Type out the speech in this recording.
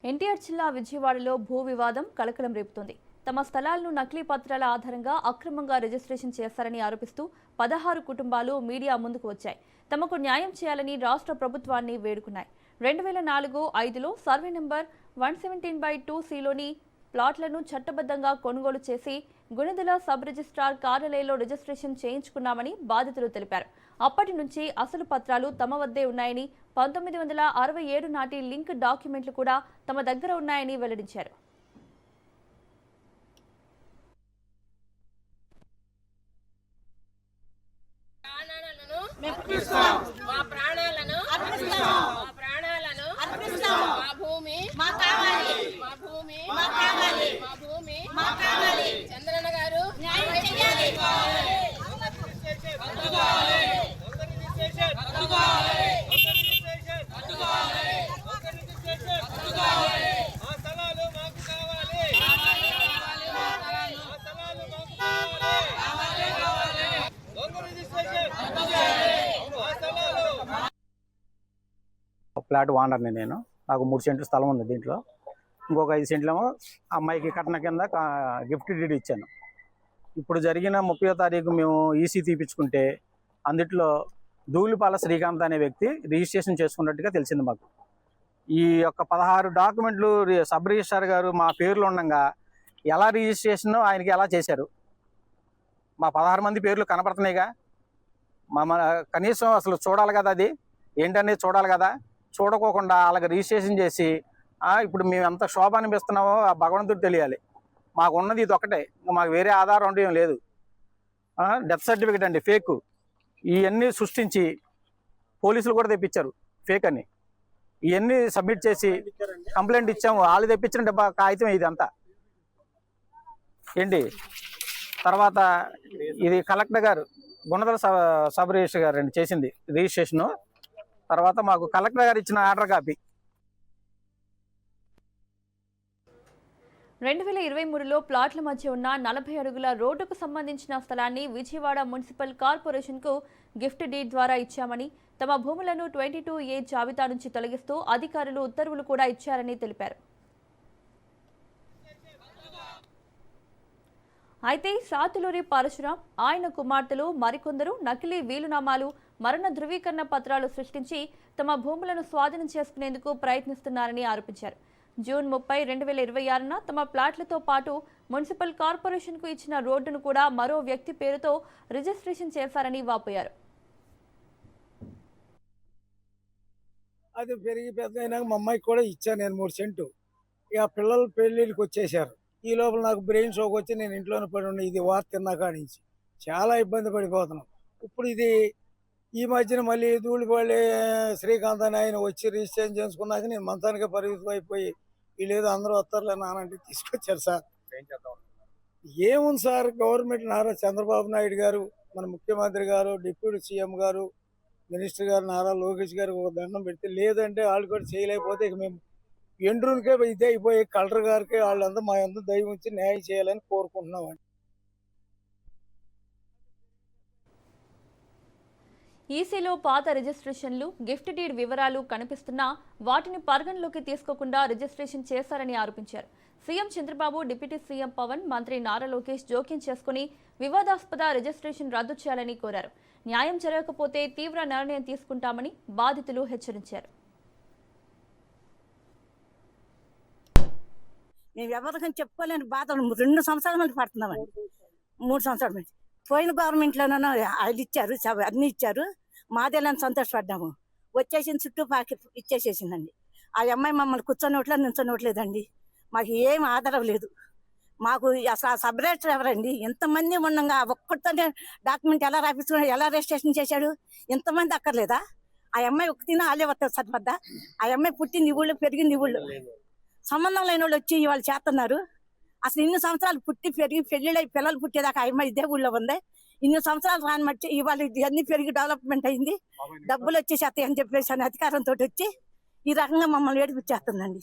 ఎన్టీఆర్ జిల్లా విజయవాడలో భూ వివాదం కలకలం రేపుతోంది. తమ స్థలాలను నకిలీ పత్రాల ఆధారంగా అక్రమంగా రిజిస్ట్రేషన్ చేశారని ఆరోపిస్తూ 16 కుటుంబాలు మీడియా ముందుకు వచ్చాయి. తమకు న్యాయం చేయాలని రాష్ట్ర ప్రభుత్వాన్ని వేడుకున్నాయి. 2004-5లో సర్వే నంబర్ 117/2Cలోని ప్లాట్లను చట్టబద్ధంగా కొనుగోలు చేసి గుణదల సబ్ రిజిస్ట్రార్ కార్యాలయంలో రిజిస్ట్రేషన్ చేయించుకున్నామని బాధితులు తెలిపారు. అప్పటి నుంచి అసలు పత్రాలు తమ వద్దే ఉన్నాయని, 1967 నాటి లింక్ డాక్యుమెంట్లు కూడా తమ దగ్గర ఉన్నాయని వెల్లడించారు. చంద్రన్న గారు ఫ్లాట్ ఓనర్ని నేను. నాకు 3 సెంట్లు స్థలం ఉంది. దీంట్లో ఇంకొక 5 సెంట్లేమో అమ్మాయికి కట్న కింద గిఫ్ట్ డీడ్ ఇచ్చాను. ఇప్పుడు జరిగిన 30వ తారీఖు మేము ఈసీ తీపించుకుంటే అందుట్లో ధూళిపాల శ్రీకాంత్ అనే వ్యక్తి రిజిస్ట్రేషన్ చేసుకున్నట్టుగా తెలిసింది మాకు. ఈ యొక్క 16 డాక్యుమెంట్లు సబ్ రిజిస్ట్రార్ గారు మా పేర్లు ఉండగా ఎలా రిజిస్ట్రేషన్ ఆయనకి ఎలా చేశారు? మా 16 మంది పేర్లు కనపడుతున్నాయిగా. కనీసం అసలు చూడాలి కదా, అది ఏంటనేది చూడాలి కదా. చూడకోకుండా అలాగ రిజిస్ట్రేషన్ చేసి ఇప్పుడు మేము ఎంత శోభ అనిపిస్తున్నామో ఆ భగవంతుడు తెలియాలి. మాకు ఉన్నది ఇది ఒకటే, మాకు వేరే ఆధారం అంటే ఏం లేదు. డెత్ సర్టిఫికేట్ అండి ఫేక్. ఇవన్నీ సృష్టించి పోలీసులు కూడా తెప్పించారు ఫేక్ అని. ఇవన్నీ సబ్మిట్ చేసి కంప్లైంట్ ఇచ్చాము. వాళ్ళు తెప్పించిన కాగితం ఇది అంతా ఏంటి. తర్వాత ఇది కలెక్టర్ గారు గుణదల సబ్ రిజిస్టర్ గారు అండి చేసింది రిజిస్ట్రేషను. తర్వాత మాకు కలెక్టర్ గారు ఇచ్చిన ఆర్డర్ కాపీ. 2023లో ప్లాట్ల మధ్య ఉన్న 40 అడుగుల రోడ్డుకు సంబంధించిన స్థలాన్ని విజయవాడ మున్సిపల్ కార్పొరేషన్కు గిఫ్ట్ డీడ్ ద్వారా ఇచ్చామని, తమ భూములను 22A జాబితా నుంచి తొలగిస్తూ అధికారులు ఉత్తర్వులు కూడా ఇచ్చారని తెలిపారు. అయితే సాతులూరి పరశురాం, ఆయన కుమార్తెలు మరికొందరు నకిలీ వీలునామాలు, మరణ ధృవీకరణ పత్రాలు సృష్టించి తమ భూములను స్వాధీనం చేసుకునేందుకు ప్రయత్నిస్తున్నారని ఆరోపించారు. జూన్ 30, 2026న తమ ప్లాట్లతో పాటు మున్సిపల్ కార్పొరేషన్కు ఇచ్చిన రోడ్డును కూడా మరో వ్యక్తి పేరుతో రిజిస్ట్రేషన్ చేశారని వాపోయారు. అది పెరిగి పెద్ద అయినాక మా అమ్మాయికి కూడా ఇచ్చాను నేను 3 సెంటు. ఇక పిల్లలు పెళ్ళిళ్ళకి వచ్చేసారు. ఈ లోపల నాకు బ్రెయిన్ షోక్ వచ్చి నేను ఇంట్లోనే పడి ఉండి ఇది వార్త తిన్నాక నుంచి చాలా ఇబ్బంది పడిపోతున్నాం. ఇప్పుడు ఇది ఈ మధ్యన మళ్ళీ ధూళిపల్లి శ్రీకాంత్ అని ఆయన వచ్చి రిజిస్ట్రేషన్ చేసుకున్నాక నేను మంచానికే పరిమితం అయిపోయి వీళ్ళేదో అందరూ వస్తారులే నానంటే తీసుకొచ్చారు సార్. ఏముంది సార్, గవర్నమెంట్ నారా చంద్రబాబు నాయుడు గారు, మన ముఖ్యమంత్రి గారు, డిప్యూటీ సీఎం గారు, మినిస్టర్ గారు నారా లోకేష్ గారు ఒక దండం పెడితే, లేదంటే వాళ్ళు కూడా చేయలేకపోతే ఇక మేము ఎండ్రూనికే ఇదే అయిపోయి కలెక్టర్ గారికి వాళ్ళంతా మా అందరూ దయ ఉంచి న్యాయం చేయాలని కోరుకుంటున్నామండి. ఈసీలో పాత రిజిస్ట్రేషన్లు, గిఫ్ట్ డీడ్ వివరాలు కనిపిస్తున్నా వాటిని పరిగణలోకి తీసుకోకుండా రిజిస్ట్రేషన్ చేశారని ఆరోపించారు. CM Chandrababu, deputy CM Pawan, మంత్రి నారా లోకేష్ జోక్యం చేసుకుని వివాదాస్పద రిజిస్ట్రేషన్ రద్దు చేయాలని కోరారు. న్యాయం జరగకపోతే తీవ్ర నిర్ణయం తీసుకుంటామని బాధితులు హెచ్చరించారు. మేము ఎవరికని చెప్పుకోలేని బాధలు 2 సంవత్సరాల నుండి పడుతున్నామండి. 3 సంవత్సరాల నుంచి పోయిన గవర్నమెంట్లోనూ వాళ్ళు ఇచ్చారు, అన్ని ఇచ్చారు. మాదేలని సంతోషపడ్డాము. వచ్చేసింది చుట్టూ పాకి ఇచ్చేసేసిందండి. ఆ అమ్మాయి మమ్మల్ని కూర్చొనట్లేదు, నిల్చొనట్లేదండి. మాకు ఏం ఆధారం లేదు. మాకు అసలు ఆ సబ్ రిజిస్టర్ ఎవరండి? ఎంతమంది ఉండగా ఒక్కటితోనే డాక్యుమెంట్ ఎలా రాపించుకున్నాడు, ఎలా రిజిస్ట్రేషన్ చేశాడు? ఎంతమంది అక్కర్లేదా? ఆ అమ్మాయి ఒకటినా వాళ్ళే వస్తారు సరిపడ్డా? ఆ అమ్మాయి పుట్టింది ఊళ్ళో, పెరిగింది ఊళ్ళో. సంబంధం లేని వాళ్ళు వచ్చి వాళ్ళు చేస్తున్నారు. అసలు ఇన్ని సంవత్సరాలు పుట్టి పెరిగి పెళ్లిళ్ళై పిల్లలు పుట్టేదాకా ఆ అమ్మాయి ఇదే ఊళ్ళో ఉంది. ఇన్ని సంవత్సరాలు రాని మట్టి ఇవాళ ఇవన్నీ పెరిగి డెవలప్మెంట్ అయింది, డబ్బులు వచ్చేసేస్తాయి అని చెప్పేసి అని అధికారంతో వచ్చి ఈ రకంగా మమ్మల్ని ఏడిపించేస్తుందండి.